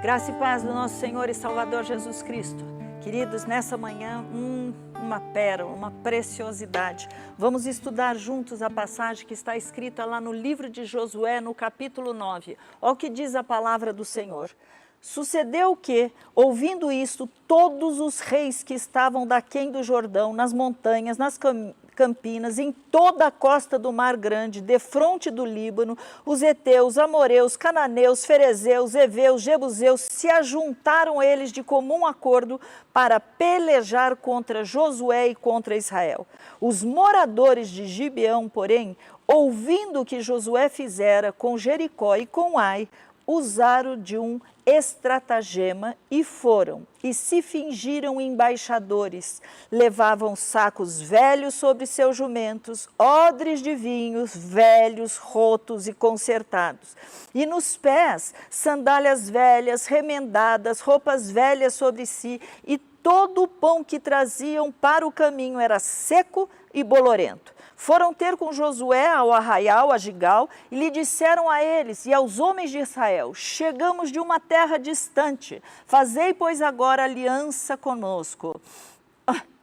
Graça e paz do nosso Senhor e Salvador Jesus Cristo. Queridos, nessa manhã, uma pérola, uma preciosidade. Vamos estudar juntos a passagem que está escrita lá no livro de Josué, no capítulo 9. Olha o que diz a palavra do Senhor. Sucedeu que, ouvindo isto, todos os reis que estavam daquém do Jordão, nas montanhas, nas campinas, em toda a costa do Mar Grande, defronte do Líbano, os heteus, amoreus, cananeus, ferezeus, heveus, jebuseus, se ajuntaram eles de comum acordo para pelejar contra Josué e contra Israel. Os moradores de Gibeão, porém, ouvindo o que Josué fizera com Jericó e com Ai, usaram de um estratagema e foram, e se fingiram embaixadores. Levavam sacos velhos sobre seus jumentos, odres de vinhos velhos, rotos e consertados. E nos pés, sandálias velhas, remendadas, roupas velhas sobre si, e todo o pão que traziam para o caminho era seco e bolorento. Foram ter com Josué ao arraial, a Gigal, e lhe disseram a eles e aos homens de Israel: chegamos de uma terra distante, fazei, pois, agora aliança conosco.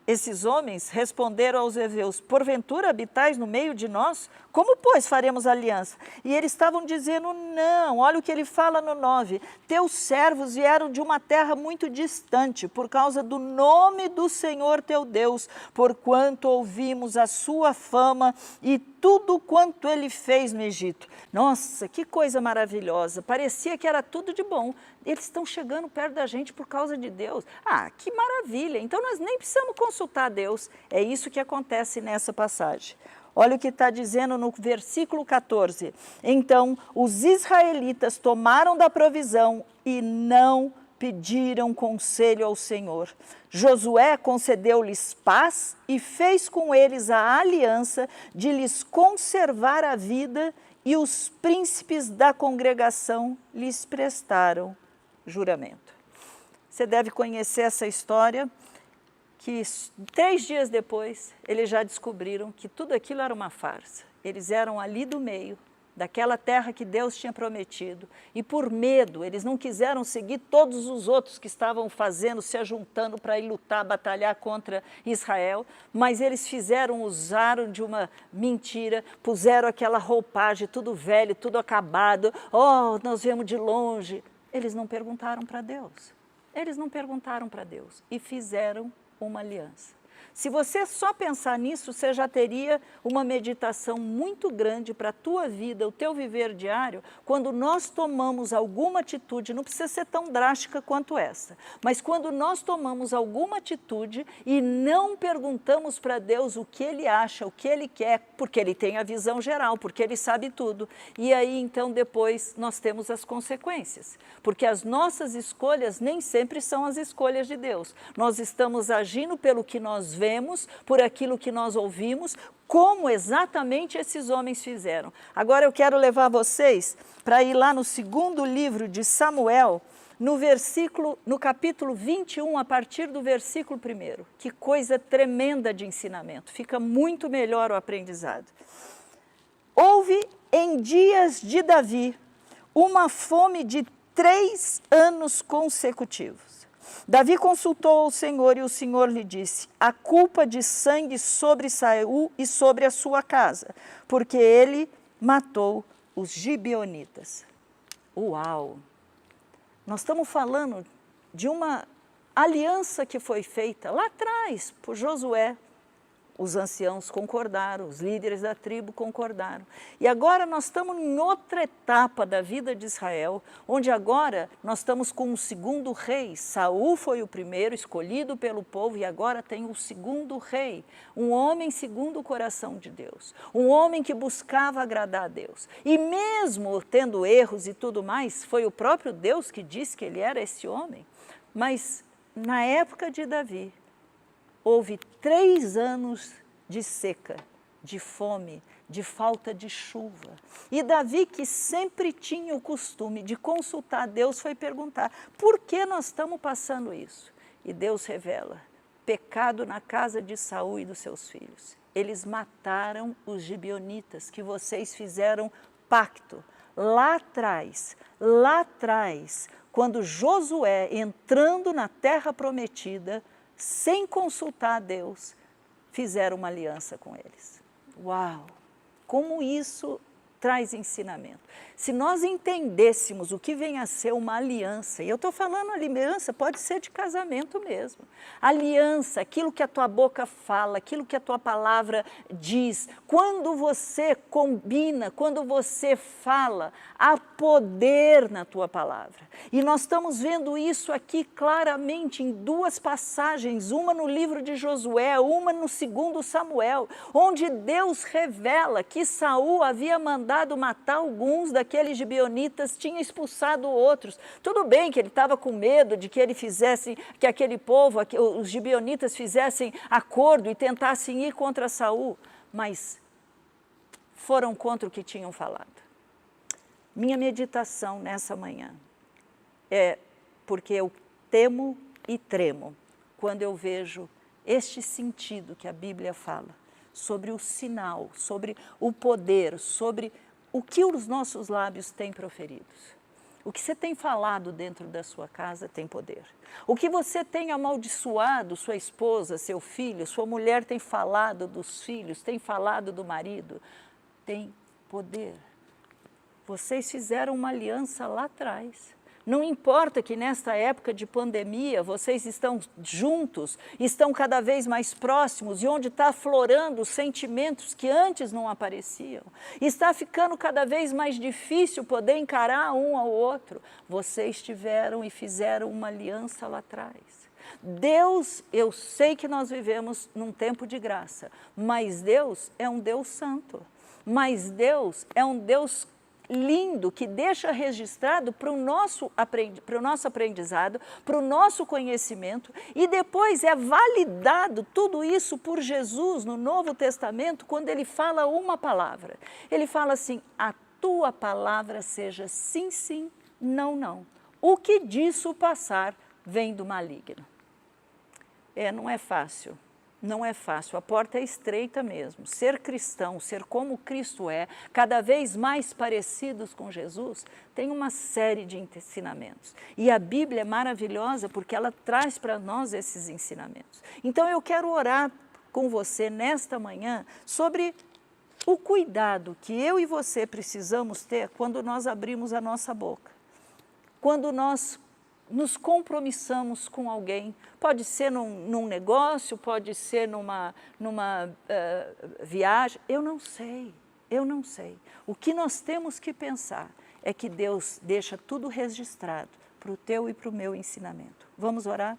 Esses homens responderam aos heveus: porventura habitais no meio de nós? Como, pois, faremos aliança? E eles estavam dizendo: não, olha o que ele fala no 9. Teus servos vieram de uma terra muito distante, por causa do nome do Senhor teu Deus, porquanto ouvimos a sua fama e tudo quanto ele fez no Egito. Nossa, que coisa maravilhosa, parecia que era tudo de bom. Eles estão chegando perto da gente por causa de Deus. Ah, que maravilha, então nós nem precisamos consultar Deus. É isso que acontece nessa passagem. Olha o que está dizendo no versículo 14. Então, os israelitas tomaram da provisão e não pediram conselho ao Senhor. Josué concedeu-lhes paz e fez com eles a aliança de lhes conservar a vida, e os príncipes da congregação lhes prestaram juramento. Você deve conhecer essa história, que 3 dias depois eles já descobriram que tudo aquilo era uma farsa. Eles eram ali do meio, daquela terra que Deus tinha prometido, e por medo eles não quiseram seguir todos os outros que estavam fazendo, se ajuntando para ir lutar, batalhar contra Israel, mas eles usaram de uma mentira, puseram aquela roupagem, tudo velho, tudo acabado. Oh, nós viemos de longe. Eles não perguntaram para Deus. Eles não perguntaram para Deus e fizeram uma aliança. Se você só pensar nisso, você já teria uma meditação muito grande para a tua vida, o teu viver diário, quando nós tomamos alguma atitude, não precisa ser tão drástica quanto essa, mas quando nós tomamos alguma atitude e não perguntamos para Deus o que Ele acha, o que Ele quer, porque Ele tem a visão geral, porque Ele sabe tudo. E aí, então, depois nós temos as consequências, porque as nossas escolhas nem sempre são as escolhas de Deus. Nós estamos agindo pelo que nós vemos, por aquilo que nós ouvimos, como exatamente esses homens fizeram. Agora eu quero levar vocês para ir lá no segundo livro de Samuel, no capítulo 21, a partir do versículo 1. Que coisa tremenda de ensinamento, fica muito melhor o aprendizado. Houve em dias de Davi uma fome de 3 anos consecutivos. Davi consultou o Senhor e o Senhor lhe disse: a culpa de sangue sobre Saul e sobre a sua casa, porque ele matou os gibeonitas. Uau! Nós estamos falando de uma aliança que foi feita lá atrás por Josué. Os anciãos concordaram, os líderes da tribo concordaram. E agora nós estamos em outra etapa da vida de Israel, onde agora nós estamos com um segundo rei. Saul foi o primeiro escolhido pelo povo e agora tem o segundo rei, um homem segundo o coração de Deus, um homem que buscava agradar a Deus. E mesmo tendo erros e tudo mais, foi o próprio Deus que disse que ele era esse homem. Mas na época de Davi, houve 3 anos de seca, de fome, de falta de chuva. E Davi, que sempre tinha o costume de consultar a Deus, foi perguntar: por que nós estamos passando isso? E Deus revela: pecado na casa de Saul e dos seus filhos. Eles mataram os gibeonitas, que vocês fizeram pacto lá atrás, quando Josué, entrando na terra prometida, sem consultar a Deus, fizeram uma aliança com eles. Uau! Como isso traz ensinamento. Se nós entendêssemos o que vem a ser uma aliança, e eu estou falando aliança, pode ser de casamento mesmo. Aliança, aquilo que a tua boca fala, aquilo que a tua palavra diz. Quando você combina, quando você fala, há poder na tua palavra. E nós estamos vendo isso aqui claramente em duas passagens, uma no livro de Josué, uma no 2 Samuel, onde Deus revela que Saul havia mandado matar alguns daqueles gibeonitas, tinha expulsado outros. Tudo bem que ele estava com medo de que ele fizesse, que aquele povo, os gibeonitas fizessem acordo e tentassem ir contra Saul, mas foram contra o que tinham falado. Minha meditação nessa manhã é porque eu temo e tremo quando eu vejo este sentido que a Bíblia fala sobre o sinal, sobre o poder, sobre o que os nossos lábios têm proferidos. O que você tem falado dentro da sua casa tem poder. O que você tem amaldiçoado sua esposa, seu filho, sua mulher tem falado dos filhos, tem falado do marido, tem poder. Vocês fizeram uma aliança lá atrás. Não importa que nesta época de pandemia vocês estão juntos, estão cada vez mais próximos e onde está aflorando os sentimentos que antes não apareciam. Está ficando cada vez mais difícil poder encarar um ao outro. Vocês tiveram e fizeram uma aliança lá atrás. Deus, eu sei que nós vivemos num tempo de graça, mas Deus é um Deus santo. Mas Deus é um Deus lindo, que deixa registrado para o nosso aprendizado, para o nosso conhecimento, e depois é validado tudo isso por Jesus no Novo Testamento, quando ele fala uma palavra. Ele fala assim, a tua palavra seja sim, sim, não, não. O que disso passar vem do maligno. Não é fácil. Não é fácil, a porta é estreita mesmo. Ser cristão, ser como Cristo é, cada vez mais parecidos com Jesus, tem uma série de ensinamentos. E a Bíblia é maravilhosa porque ela traz para nós esses ensinamentos. Então eu quero orar com você nesta manhã sobre o cuidado que eu e você precisamos ter quando nós abrimos a nossa boca. Quando nós nos compromissamos com alguém, pode ser num negócio, pode ser numa viagem, eu não sei. O que nós temos que pensar é que Deus deixa tudo registrado para o teu e para o meu ensinamento. Vamos orar?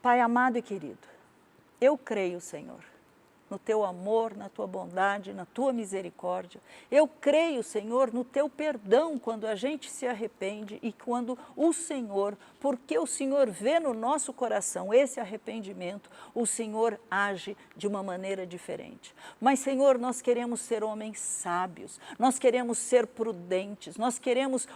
Pai amado e querido, eu creio, Senhor, no teu amor, na tua bondade, na tua misericórdia. Eu creio, Senhor, no teu perdão quando a gente se arrepende e quando o Senhor, porque o Senhor vê no nosso coração esse arrependimento, o Senhor age de uma maneira diferente. Mas, Senhor, nós queremos ser homens sábios, nós queremos ser prudentes, nós queremos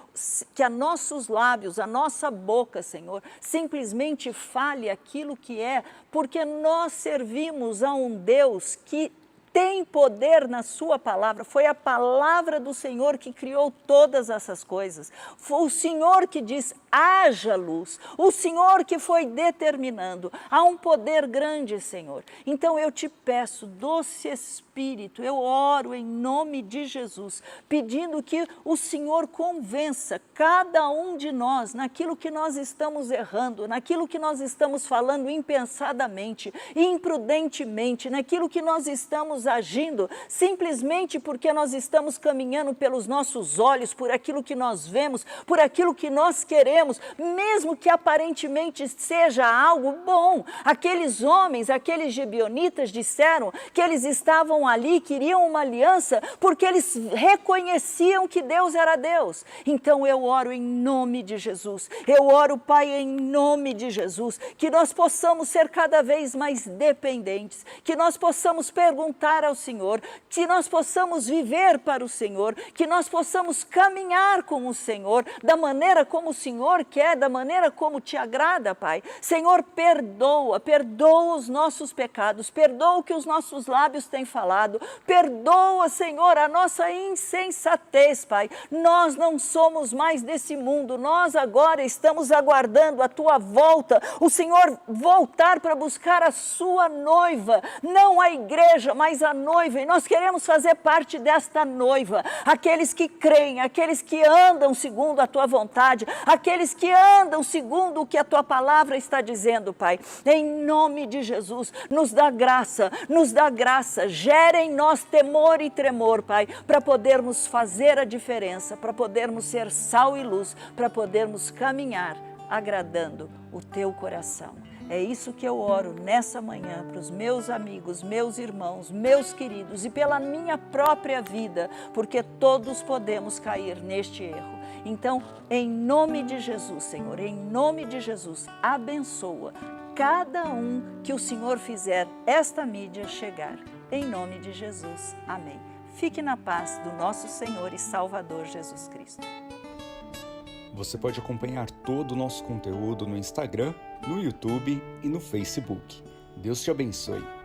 que a nossos lábios, a nossa boca, Senhor, simplesmente fale aquilo que é, porque nós servimos a um Deus que tem poder na sua palavra. Foi a palavra do Senhor que criou todas essas coisas. Foi o Senhor que diz, haja luz. O Senhor que foi determinando. Há um poder grande, Senhor. Então eu te peço, doce Espírito, eu oro em nome de Jesus, pedindo que o Senhor convença cada um de nós naquilo que nós estamos errando, naquilo que nós estamos falando impensadamente, imprudentemente, naquilo que nós estamos agindo simplesmente porque nós estamos caminhando pelos nossos olhos, por aquilo que nós vemos, por aquilo que nós queremos, mesmo que aparentemente seja algo bom. Aqueles homens, aqueles gibeonitas disseram que eles estavam ali, queriam uma aliança, porque eles reconheciam que Deus era Deus. Então eu oro em nome de Jesus, eu oro, Pai, em nome de Jesus, que nós possamos ser cada vez mais dependentes, que nós possamos perguntar buscar ao Senhor, que nós possamos viver para o Senhor, que nós possamos caminhar com o Senhor, da maneira como o Senhor quer, da maneira como te agrada, Pai. Senhor, perdoa os nossos pecados, perdoa o que os nossos lábios têm falado, perdoa, Senhor, a nossa insensatez, Pai. Nós não somos mais desse mundo, nós agora estamos aguardando a Tua volta, o Senhor voltar para buscar a sua noiva, não a igreja, mas a noiva, e nós queremos fazer parte desta noiva, aqueles que creem, aqueles que andam segundo a Tua vontade, aqueles que andam segundo o que a Tua palavra está dizendo, Pai. Em nome de Jesus, nos dá graça, gera em nós temor e tremor, Pai, para podermos fazer a diferença, para podermos ser sal e luz, para podermos caminhar agradando o Teu coração. É isso que eu oro nessa manhã para os meus amigos, meus irmãos, meus queridos e pela minha própria vida, porque todos podemos cair neste erro. Então, em nome de Jesus, Senhor, em nome de Jesus, abençoa cada um que o Senhor fizer esta mídia chegar. Em nome de Jesus. Amém. Fique na paz do nosso Senhor e Salvador Jesus Cristo. Você pode acompanhar todo o nosso conteúdo no Instagram, no YouTube e no Facebook. Deus te abençoe.